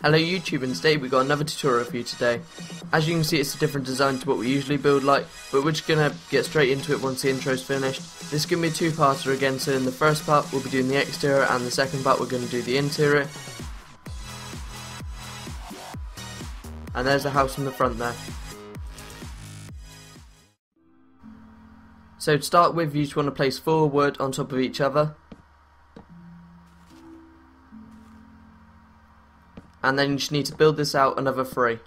Hello YouTube, and today we got another tutorial for you today. As you can see, it's a different design to what we usually build like, but we're just going to get straight into it once the intro's finished. This is going to be a two-parter again, so in the first part we'll be doing the exterior, and the second part we're going to do the interior. And there's the house in the front there. So to start with, you just want to place 4 wood on top of each other. And then you just need to build this out another 3.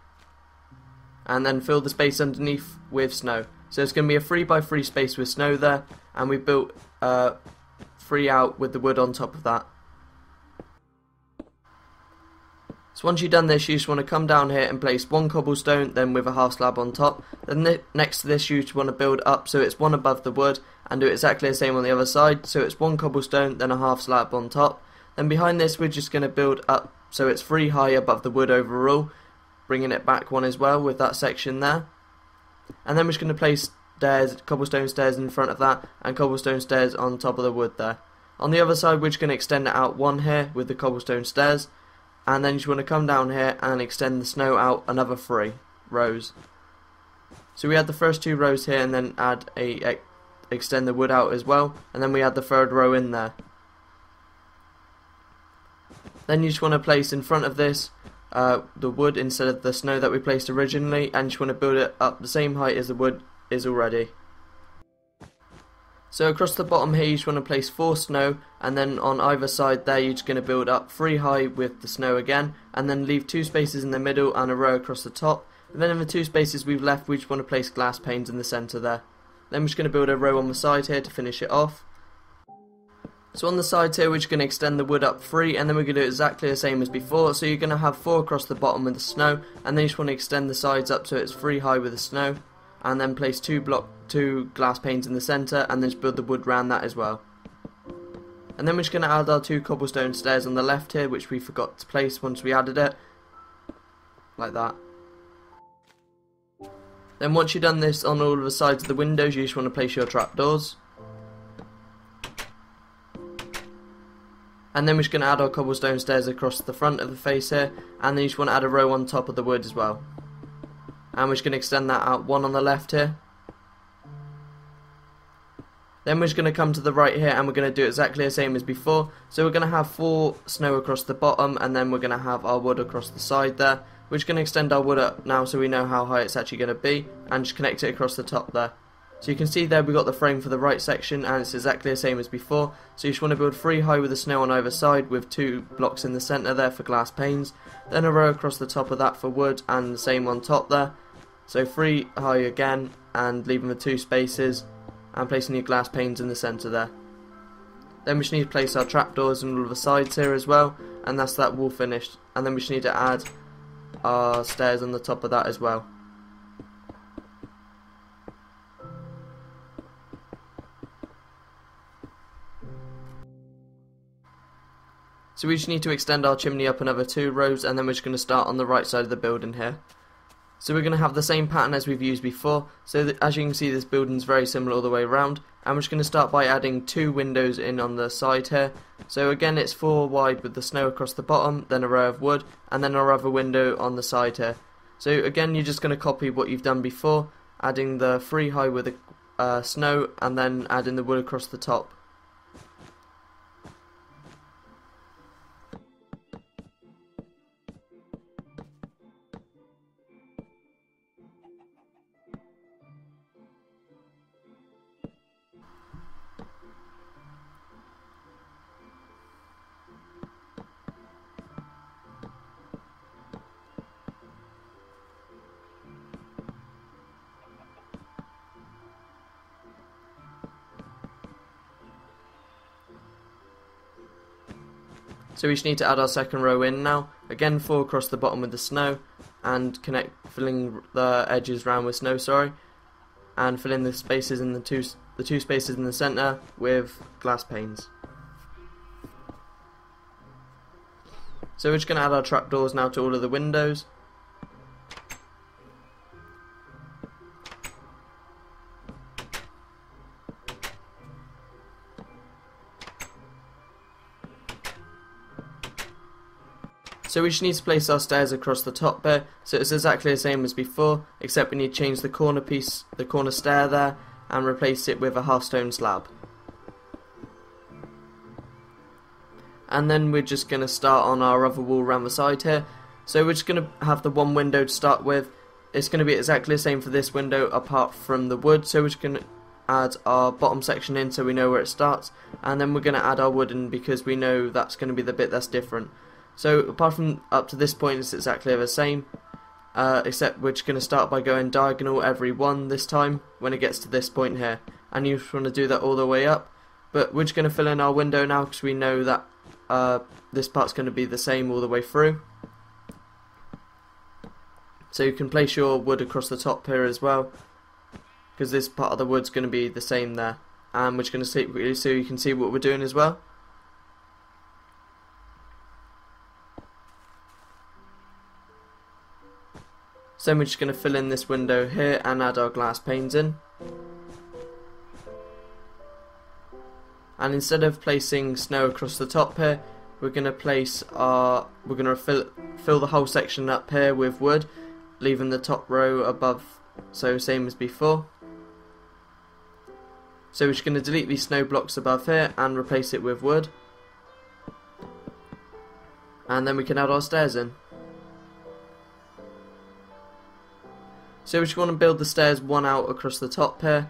And then fill the space underneath with snow. So it's going to be a 3x3 space with snow there. And we built 3 out with the wood on top of that. So once you've done this, you just want to come down here and place 1 cobblestone, then with a half slab on top. Then next to this you just want to build up so it's 1 above the wood, and do exactly the same on the other side. So it's 1 cobblestone, then a half slab on top. Then behind this we're just going to build up so it's 3 high above the wood overall, bringing it back 1 as well with that section there. And then we're just going to place stairs, cobblestone stairs in front of that, and cobblestone stairs on top of the wood there. On the other side we're just going to extend it out 1 here with the cobblestone stairs, and then you just want to come down here and extend the snow out another 3 rows. So we add the first 2 rows here, and then add extend the wood out as well, and then we add the 3rd row in there. Then you just want to place in front of this the wood instead of the snow that we placed originally, and you just want to build it up the same height as the wood is already. So across the bottom here you just want to place 4 snow, and then on either side there you're just going to build up 3 high with the snow again, and then leave 2 spaces in the middle and a row across the top. And then in the 2 spaces we've left we just want to place glass panes in the centre there. Then we're just going to build a row on the side here to finish it off. So on the sides here we're just going to extend the wood up 3, and then we're going to do exactly the same as before. So you're going to have 4 across the bottom with the snow, and then you just want to extend the sides up so it's 3 high with the snow, and then place 2 glass panes in the centre, and then just build the wood around that as well. And then we're just going to add our 2 cobblestone stairs on the left here, which we forgot to place once we added it, like that. Then once you've done this on all of the sides of the windows, you just want to place your trapdoors. And then we're just going to add our cobblestone stairs across the front of the face here, and then you just want to add a row on top of the wood as well. And we're just going to extend that out 1 on the left here. Then we're just going to come to the right here, and we're going to do exactly the same as before. So we're going to have 4 snow across the bottom, and then we're going to have our wood across the side there. We're just going to extend our wood up now so we know how high it's actually going to be, and just connect it across the top there. So you can see there we've got the frame for the right section, and it's exactly the same as before. So you just want to build 3 high with the snow on either side, with 2 blocks in the centre there for glass panes. Then a row across the top of that for wood, and the same on top there. So 3 high again, and leaving the 2 spaces, and placing your glass panes in the centre there. Then we just need to place our trapdoors on all of the sides here as well, and that's that wall finished. And then we just need to add our stairs on the top of that as well. So we just need to extend our chimney up another 2 rows, and then we're just going to start on the right side of the building here. So we're going to have the same pattern as we've used before, so that, as you can see, this building is very similar all the way around. And we're just going to start by adding 2 windows in on the side here. So again it's 4 wide with the snow across the bottom, then a row of wood, and then our other window on the side here. So again you're just going to copy what you've done before, adding the 3 high with the snow, and then adding the wood across the top. So we just need to add our second row in now. Again 4 across the bottom with the snow, and filling the edges round with snow, and fill in the spaces in the two spaces in the centre with glass panes. So we're just going to add our trapdoors now to all of the windows. So we just need to place our stairs across the top there, so it's exactly the same as before, except we need to change the corner piece, the corner stair there, and replace it with a half stone slab. And then we're just going to start on our other wall around the side here. So we're just going to have the one window to start with. It's going to be exactly the same for this window apart from the wood, so we're just going to add our bottom section in so we know where it starts, and then we're going to add our wood in because we know that's going to be the bit that's different. So apart from up to this point it's exactly the same, except we're just going to start by going diagonal every one this time when it gets to this point here, and you just want to do that all the way up. But we're just going to fill in our window now because we know that this part's going to be the same all the way through. So you can place your wood across the top here as well, because this part of the wood's going to be the same there, and we're just going to see so you can see what we're doing as well. So then we're just going to fill in this window here and add our glass panes in. And instead of placing snow across the top here, we're going to fill the whole section up here with wood, leaving the top row above, so same as before. So we're just going to delete these snow blocks above here and replace it with wood, and then we can add our stairs in. So we just want to build the stairs one out across the top here,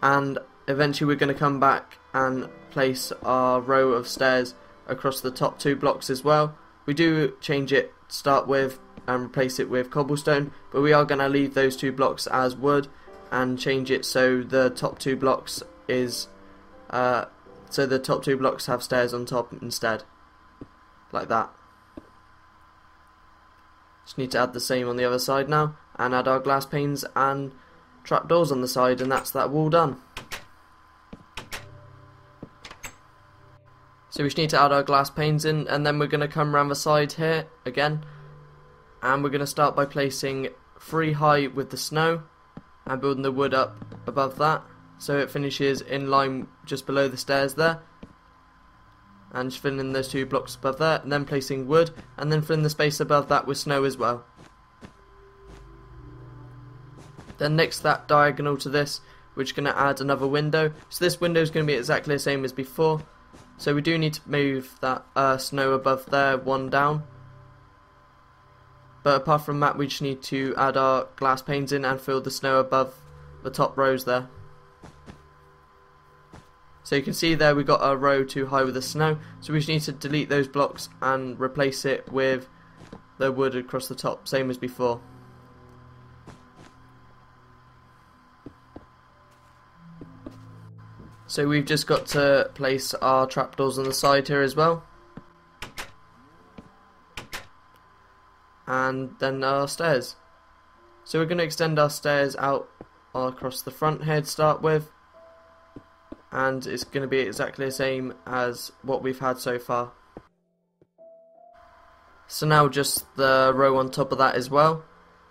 and eventually we're going to come back and place our row of stairs across the top two blocks as well. We do change it to start with and replace it with cobblestone, but we are going to leave those two blocks as wood and change it so the top two blocks have stairs on top instead, like that. Just need to add the same on the other side now, and add our glass panes and trapdoors on the side, and that's that wall done. So we just need to add our glass panes in, and then we're going to come around the side here again, and we're going to start by placing 3 high with the snow and building the wood up above that so it finishes in line just below the stairs there, and just filling in those 2 blocks above there, and then placing wood, and then filling the space above that with snow as well. Then next to that, diagonal to this, we're just going to add another window. So this window is going to be exactly the same as before, so we do need to move that snow above there 1 down. But apart from that, we just need to add our glass panes in and fill the snow above the top rows there. So you can see there we got a row too high with the snow, so we just need to delete those blocks and replace it with the wood across the top, same as before. So we've just got to place our trapdoors on the side here as well, and then our stairs. So we're going to extend our stairs out across the front here to start with, and it's going to be exactly the same as what we've had so far. So now just the row on top of that as well,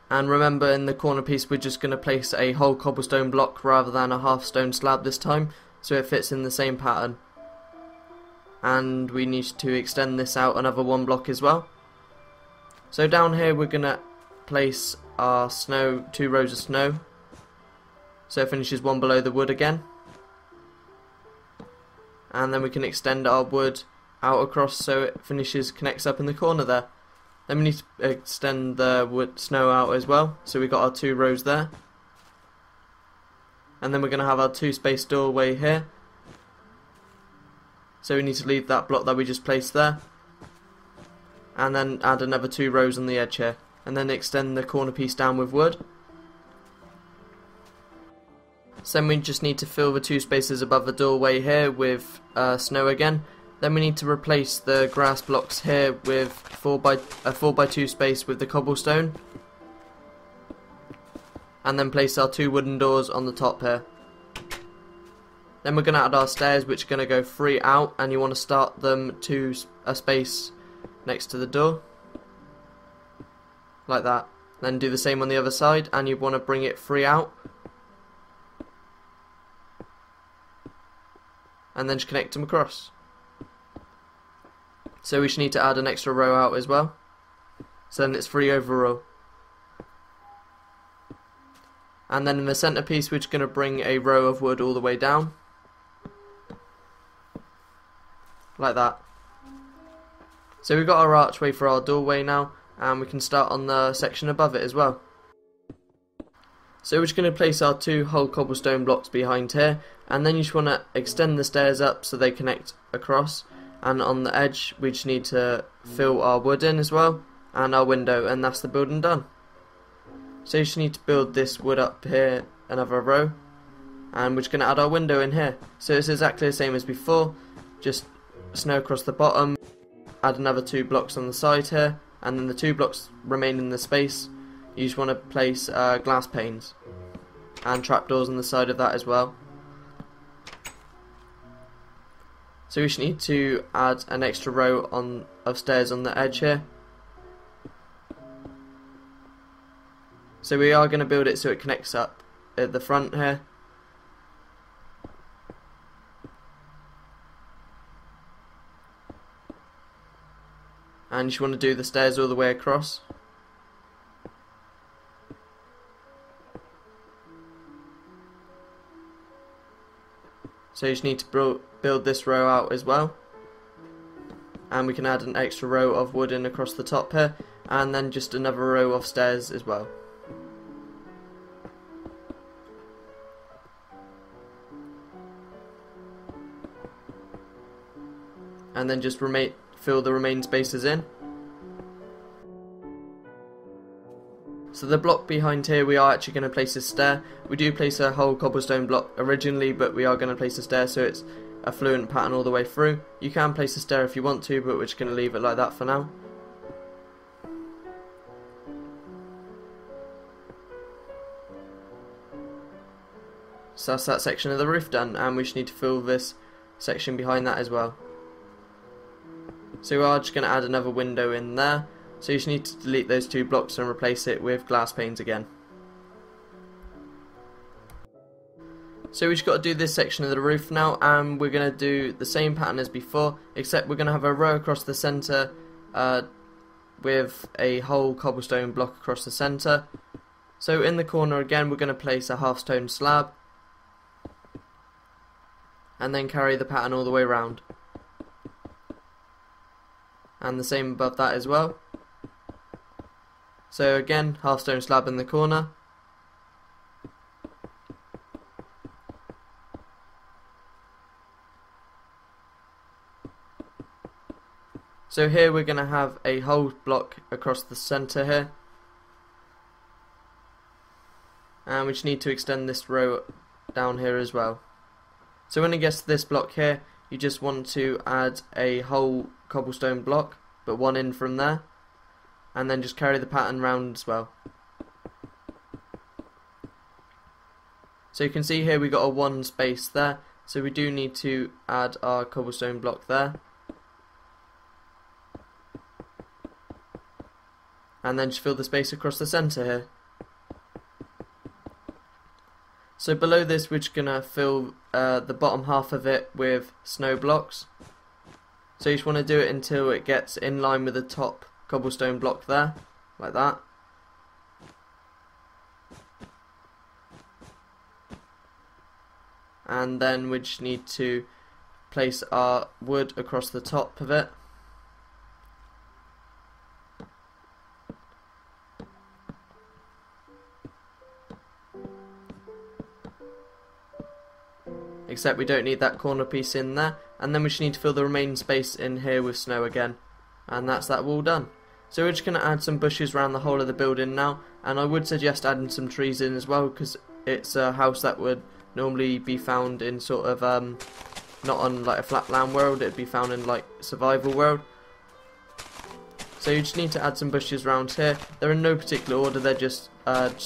and remember in the corner piece we're just going to place a whole cobblestone block rather than a half stone slab this time, so it fits in the same pattern. And we need to extend this out another 1 block as well. So down here we're going to place our snow, 2 rows of snow, so it finishes 1 below the wood again. And then we can extend our wood out across so it connects up in the corner there. Then we need to extend the wood snow out as well, so we got our 2 rows there. And then we're going to have our 2 space doorway here, so we need to leave that block that we just placed there, and then add another 2 rows on the edge here, and then extend the corner piece down with wood. So then we just need to fill the 2 spaces above the doorway here with snow again. Then we need to replace the grass blocks here with a 4x2 space with the cobblestone, and then place our 2 wooden doors on the top here. Then we're going to add our stairs, which are going to go 3 out, and you want to start them to a space next to the door, like that. Then do the same on the other side, and you want to bring it 3 out, and then just connect them across. So we just need to add an extra row out as well. So then it's 3 overall. And then in the centerpiece we're just going to bring a row of wood all the way down. Like that. So we've got our archway for our doorway now, and we can start on the section above it as well. So we're just going to place our 2 whole cobblestone blocks behind here, and then you just want to extend the stairs up so they connect across, and on the edge we just need to fill our wood in as well, and our window, and that's the building done. So you just need to build this wood up here, another row, and we're just going to add our window in here. So it's exactly the same as before, just snow across the bottom, add another 2 blocks on the side here, and then the 2 blocks remain in the space. You just want to place glass panes and trapdoors on the side of that as well. So we just need to add an extra row of stairs on the edge here. So we are going to build it so it connects up at the front here. And you just want to do the stairs all the way across. So you just need to build this row out as well. And we can add an extra row of wood in across the top here, and then just another row of stairs as well. And then just fill the remaining spaces in. So the block behind here, we are actually going to place a stair. We do place a whole cobblestone block originally, but we are going to place a stair so it's a fluent pattern all the way through. You can place a stair if you want to, but we're just going to leave it like that for now. So that's that section of the roof done, and we just need to fill this section behind that as well. So we are just going to add another window in there. So you just need to delete those 2 blocks and replace it with glass panes again. So we just got to do this section of the roof now, and we're going to do the same pattern as before, except we're going to have a row across the centre with a whole cobblestone block across the centre. So in the corner again we're going to place a half stone slab, and then carry the pattern all the way around. And the same above that as well. So again, half stone slab in the corner. So here we're going to have a whole block across the centre here. And we just need to extend this row down here as well. So when it gets to this block here, you just want to add a whole cobblestone block, but 1 in from there, and then just carry the pattern round as well. So you can see here we got a 1 space there, so we do need to add our cobblestone block there, and then just fill the space across the centre here. So below this we're just going to fill the bottom half of it with snow blocks. So you just want to do it until it gets in line with the top cobblestone block there, like that. And then we just need to place our wood across the top of it. Except we don't need that corner piece in there, and then we just need to fill the remaining space in here with snow again, and that's that wall done. So we're just going to add some bushes around the whole of the building now, and I would suggest adding some trees in as well, because it's a house that would normally be found in sort of not on like a flatland world, it'd be found in like survival world. So you just need to add some bushes around here. They're in no particular order, they're just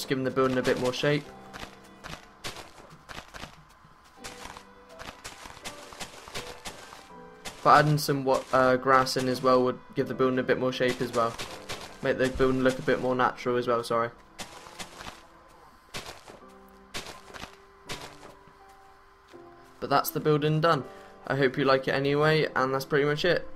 giving the building a bit more shape. But adding some grass in as well would give the building a bit more shape as well. Make the building look a bit more natural as well, sorry. But that's the building done. I hope you like it anyway, and that's pretty much it.